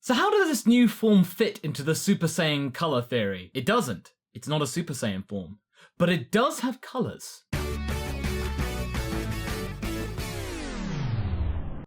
So how does this new form fit into the Super Saiyan color theory? It doesn't. It's not a Super Saiyan form. But it does have colors.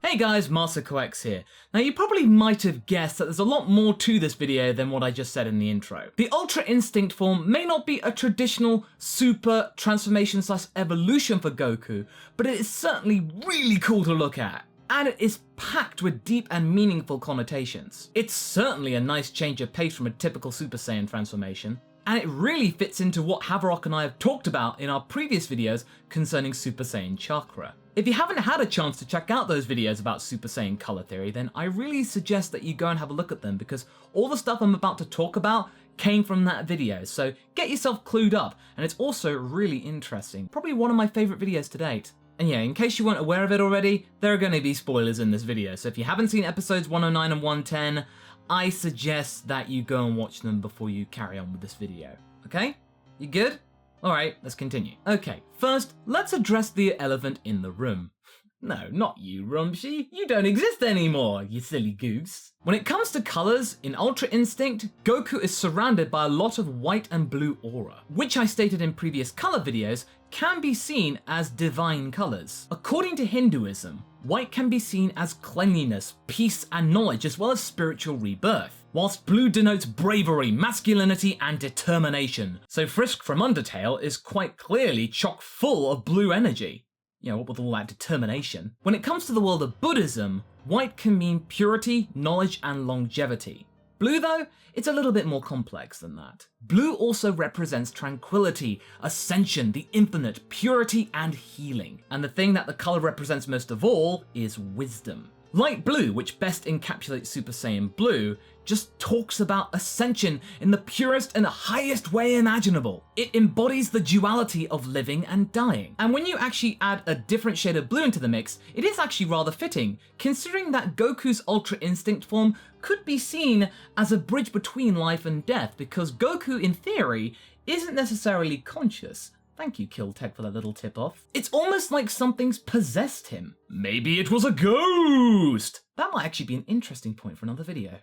Hey guys, MasakoX here. Now you probably might have guessed that there's a lot more to this video than what I just said in the intro. The Ultra Instinct form may not be a traditional super transformation / evolution for Goku, but it is certainly really cool to look at. And it is packed with deep and meaningful connotations. It's certainly a nice change of pace from a typical Super Saiyan transformation, and it really fits into what Havarok and I have talked about in our previous videos concerning Super Saiyan Chakra. If you haven't had a chance to check out those videos about Super Saiyan color theory, then I really suggest that you go and have a look at them, because all the stuff I'm about to talk about came from that video, so get yourself clued up, and it's also really interesting. Probably one of my favorite videos to date. And yeah, in case you weren't aware of it already, there are going to be spoilers in this video, so if you haven't seen episodes 109 and 110, I suggest that you go and watch them before you carry on with this video. Okay? You good? Alright, let's continue. Okay, first, let's address the elephant in the room. No, not you, Rumshi. You don't exist anymore, you silly goose. When it comes to colors, in Ultra Instinct, Goku is surrounded by a lot of white and blue aura, which I stated in previous color videos can be seen as divine colors. According to Hinduism, white can be seen as cleanliness, peace, and knowledge, as well as spiritual rebirth, whilst blue denotes bravery, masculinity, and determination. So Frisk from Undertale is quite clearly chock full of blue energy. You know, what with all that determination. When it comes to the world of Buddhism, white can mean purity, knowledge, and longevity. Blue, though, it's a little bit more complex than that. Blue also represents tranquility, ascension, the infinite, purity, and healing. And the thing that the color represents most of all is wisdom. Light blue, which best encapsulates Super Saiyan Blue, just talks about ascension in the purest and highest way imaginable. It embodies the duality of living and dying. And when you actually add a different shade of blue into the mix, it is actually rather fitting, considering that Goku's Ultra Instinct form could be seen as a bridge between life and death, because Goku, in theory, isn't necessarily conscious. Thank you, Killtech, for that little tip-off. It's almost like something's possessed him. Maybe it was a ghost! That might actually be an interesting point for another video.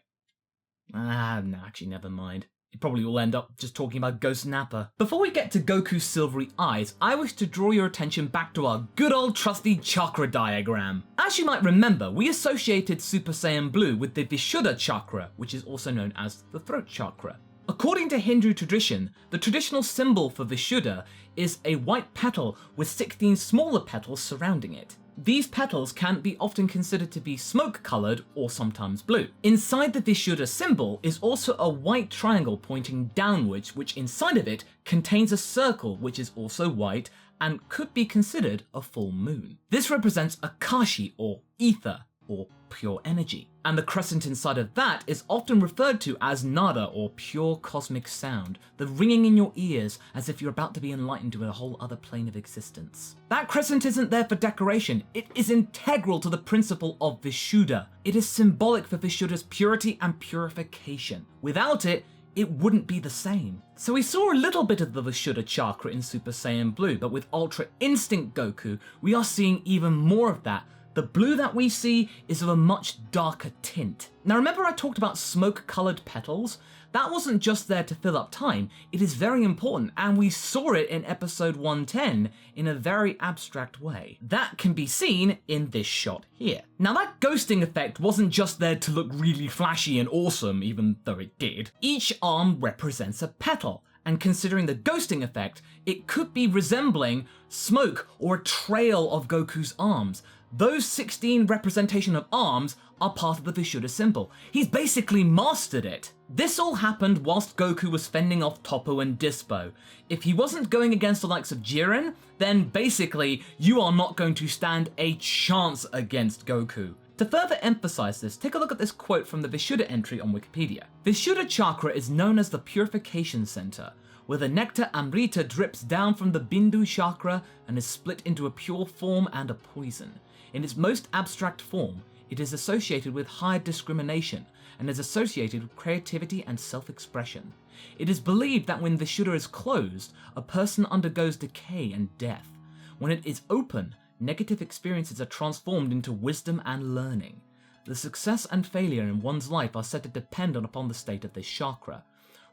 No, actually, never mind. It probably will end up just talking about Ghost Nappa. Before we get to Goku's silvery eyes, I wish to draw your attention back to our good old trusty chakra diagram. As you might remember, we associated Super Saiyan Blue with the Vishuddha chakra, which is also known as the throat chakra. According to Hindu tradition, the traditional symbol for Vishuddha is a white petal with 16 smaller petals surrounding it. These petals can be often considered to be smoke-coloured or sometimes blue. Inside the Vishuddha symbol is also a white triangle pointing downwards, which inside of it contains a circle which is also white and could be considered a full moon. This represents Akashi, or ether, or pure energy. And the crescent inside of that is often referred to as nada, or pure cosmic sound, the ringing in your ears as if you're about to be enlightened to a whole other plane of existence. That crescent isn't there for decoration, it is integral to the principle of Vishuddha. It is symbolic for Vishuddha's purity and purification. Without it, it wouldn't be the same. So we saw a little bit of the Vishuddha chakra in Super Saiyan Blue, but with Ultra Instinct Goku, we are seeing even more of that. The blue that we see is of a much darker tint. Now remember I talked about smoke-coloured petals? That wasn't just there to fill up time, it is very important, and we saw it in episode 110 in a very abstract way. That can be seen in this shot here. Now that ghosting effect wasn't just there to look really flashy and awesome, even though it did. Each arm represents a petal, and considering the ghosting effect, it could be resembling smoke or a trail of Goku's arms. Those 16 representation of arms are part of the Vishuddha symbol. He's basically mastered it. This all happened whilst Goku was fending off Toppo and Dispo. If he wasn't going against the likes of Jiren, then basically you are not going to stand a chance against Goku. To further emphasize this, take a look at this quote from the Vishuddha entry on Wikipedia. Vishuddha chakra is known as the purification center, where the nectar Amrita drips down from the Bindu chakra and is split into a pure form and a poison. In its most abstract form, it is associated with high discrimination and is associated with creativity and self-expression. It is believed that when Vishuddha is closed, a person undergoes decay and death. When it is open, negative experiences are transformed into wisdom and learning. The success and failure in one's life are said to depend upon the state of this chakra,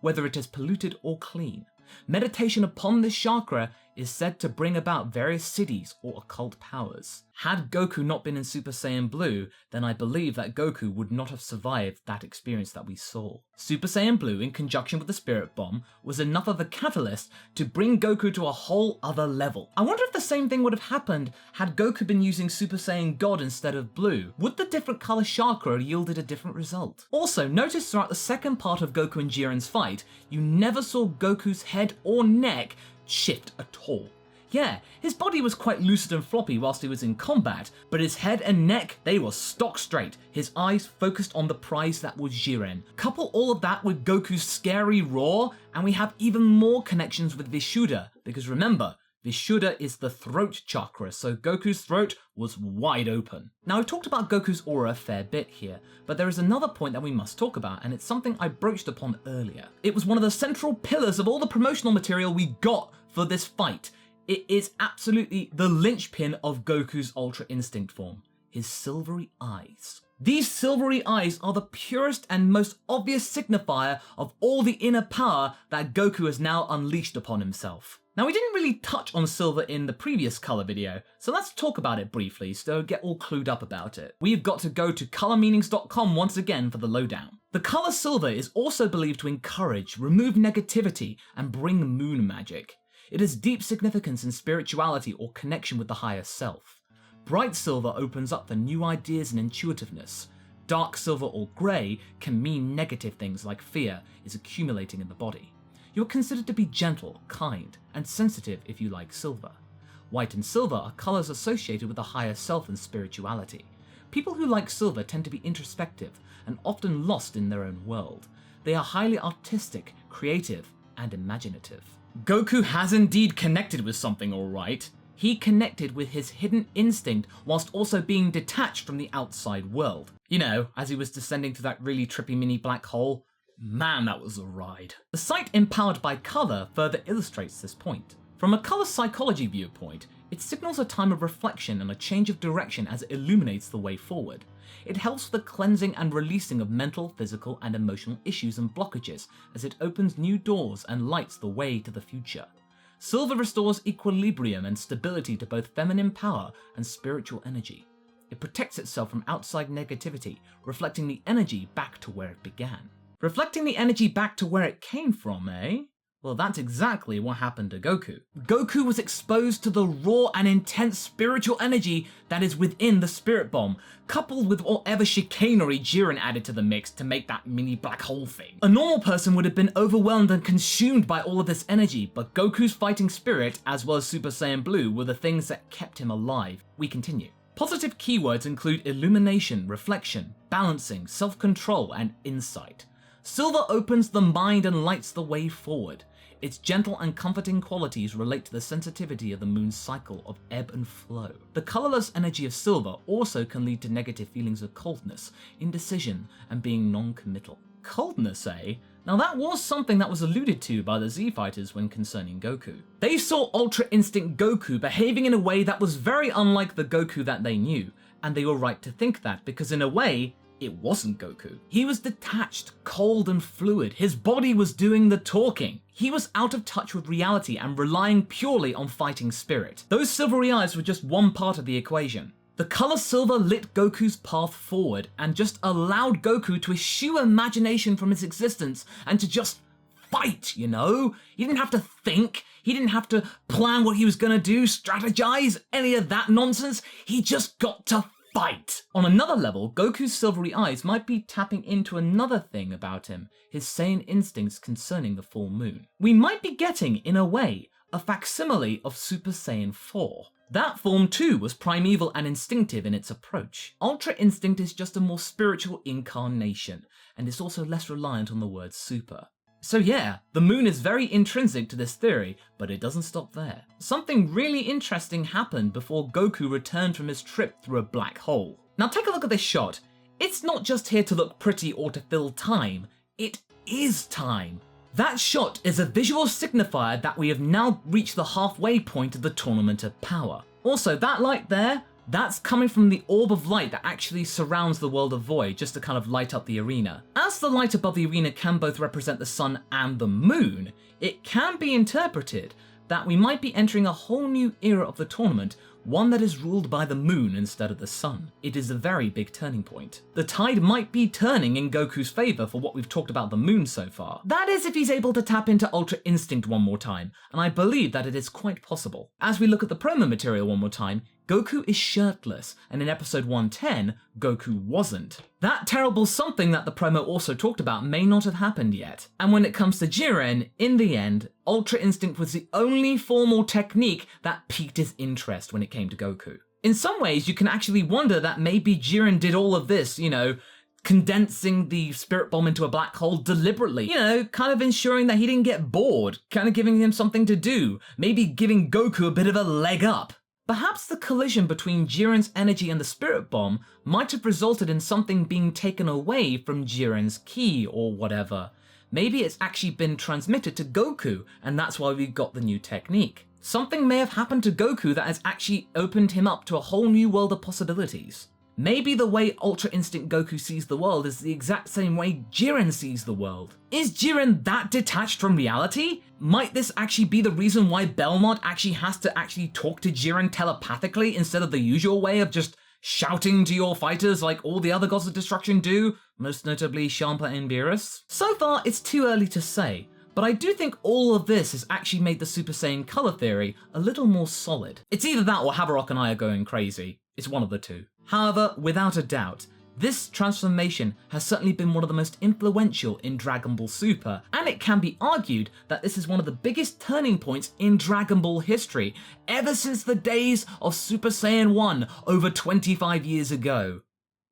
whether it is polluted or clean. Meditation upon this chakra is said to bring about various siddhis or occult powers. Had Goku not been in Super Saiyan Blue, then I believe that Goku would not have survived that experience that we saw. Super Saiyan Blue, in conjunction with the Spirit Bomb, was enough of a catalyst to bring Goku to a whole other level. I wonder if the same thing would have happened had Goku been using Super Saiyan God instead of Blue. Would the different color chakra have yielded a different result? Also, notice throughout the second part of Goku and Jiren's fight, you never saw Goku's head or neck shift at all. Yeah, his body was quite lucid and floppy whilst he was in combat, but his head and neck, they were stock straight, his eyes focused on the prize that was Jiren. Couple all of that with Goku's scary roar, and we have even more connections with Vishuddha, because remember, Vishuddha is the throat chakra, so Goku's throat was wide open. Now, I've talked about Goku's aura a fair bit here, but there is another point that we must talk about, and it's something I broached upon earlier. It was one of the central pillars of all the promotional material we got for this fight. It is absolutely the linchpin of Goku's Ultra Instinct form, his silvery eyes. These silvery eyes are the purest and most obvious signifier of all the inner power that Goku has now unleashed upon himself. Now, we didn't really touch on silver in the previous color video, so let's talk about it briefly so get all clued up about it. We've got to go to colormeanings.com once again for the lowdown. The color silver is also believed to encourage, remove negativity, and bring moon magic. It has deep significance in spirituality or connection with the higher self. Bright silver opens up for new ideas and intuitiveness. Dark silver or grey can mean negative things like fear is accumulating in the body. You are considered to be gentle, kind, and sensitive if you like silver. White and silver are colours associated with the higher self and spirituality. People who like silver tend to be introspective and often lost in their own world. They are highly artistic, creative, and imaginative. Goku has indeed connected with something, alright. He connected with his hidden instinct whilst also being detached from the outside world. You know, as he was descending through that really trippy mini black hole. Man, that was a ride. The sight empowered by colour further illustrates this point. From a colour psychology viewpoint, it signals a time of reflection and a change of direction as it illuminates the way forward. It helps with the cleansing and releasing of mental, physical, and emotional issues and blockages as it opens new doors and lights the way to the future. Silver restores equilibrium and stability to both feminine power and spiritual energy. It protects itself from outside negativity, reflecting the energy back to where it began. Reflecting the energy back to where it came from, eh? Well, that's exactly what happened to Goku. Goku was exposed to the raw and intense spiritual energy that is within the Spirit Bomb, coupled with whatever chicanery Jiren added to the mix to make that mini black hole thing. A normal person would have been overwhelmed and consumed by all of this energy, but Goku's fighting spirit, as well as Super Saiyan Blue, were the things that kept him alive. We continue. Positive keywords include illumination, reflection, balancing, self-control, and insight. Silver opens the mind and lights the way forward. Its gentle and comforting qualities relate to the sensitivity of the moon's cycle of ebb and flow. The colourless energy of silver also can lead to negative feelings of coldness, indecision, and being non-committal. Coldness, eh? Now that was something that was alluded to by the Z-Fighters when concerning Goku. They saw Ultra Instinct Goku behaving in a way that was very unlike the Goku that they knew, and they were right to think that, because in a way, it wasn't Goku. He was detached, cold and fluid. His body was doing the talking. He was out of touch with reality and relying purely on fighting spirit. Those silvery eyes were just one part of the equation. The color silver lit Goku's path forward and just allowed Goku to eschew imagination from his existence and to just fight, you know? He didn't have to think. He didn't have to plan what he was gonna do, strategize, any of that nonsense. He just got to fight! On another level, Goku's silvery eyes might be tapping into another thing about him, his Saiyan instincts concerning the full moon. We might be getting, in a way, a facsimile of Super Saiyan 4. That form too was primeval and instinctive in its approach. Ultra Instinct is just a more spiritual incarnation, and is also less reliant on the word super. So yeah, the moon is very intrinsic to this theory, but it doesn't stop there. Something really interesting happened before Goku returned from his trip through a black hole. Now take a look at this shot. It's not just here to look pretty or to fill time, it is time. That shot is a visual signifier that we have now reached the halfway point of the Tournament of Power. Also, that light there, That's coming from the orb of light that actually surrounds the world of Void, just to kind of light up the arena. As the light above the arena can both represent the sun and the moon, it can be interpreted that we might be entering a whole new era of the tournament, one that is ruled by the moon instead of the sun. It is a very big turning point. The tide might be turning in Goku's favor for what we've talked about the moon so far. That is if he's able to tap into Ultra Instinct one more time, and I believe that it is quite possible. As we look at the promo material one more time, Goku is shirtless, and in episode 110, Goku wasn't. That terrible something that the promo also talked about may not have happened yet. And when it comes to Jiren, in the end, Ultra Instinct was the only formal technique that piqued his interest when it came to Goku. In some ways, you can actually wonder that maybe Jiren did all of this, condensing the spirit bomb into a black hole deliberately, kind of ensuring that he didn't get bored, kind of giving him something to do, maybe giving Goku a bit of a leg up. Perhaps the collision between Jiren's energy and the spirit bomb might have resulted in something being taken away from Jiren's ki or whatever. Maybe it's actually been transmitted to Goku, and that's why we got the new technique. Something may have happened to Goku that has actually opened him up to a whole new world of possibilities. Maybe the way Ultra Instinct Goku sees the world is the exact same way Jiren sees the world. Is Jiren that detached from reality? Might this actually be the reason why Belmont actually has to talk to Jiren telepathically instead of the usual way of just shouting to your fighters like all the other gods of destruction do, most notably Champa and Beerus? So far, it's too early to say, but I do think all of this has actually made the Super Saiyan color theory a little more solid. It's either that or Haverock and I are going crazy. It's one of the two. However, without a doubt, this transformation has certainly been one of the most influential in Dragon Ball Super, and it can be argued that this is one of the biggest turning points in Dragon Ball history, ever since the days of Super Saiyan 1 over 25 years ago.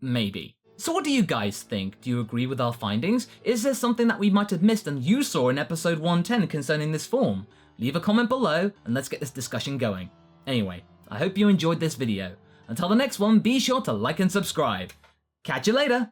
Maybe. So what do you guys think? Do you agree with our findings? Is there something that we might have missed and you saw in episode 110 concerning this form? Leave a comment below and let's get this discussion going. Anyway, I hope you enjoyed this video. Until the next one, be sure to like and subscribe. Catch you later!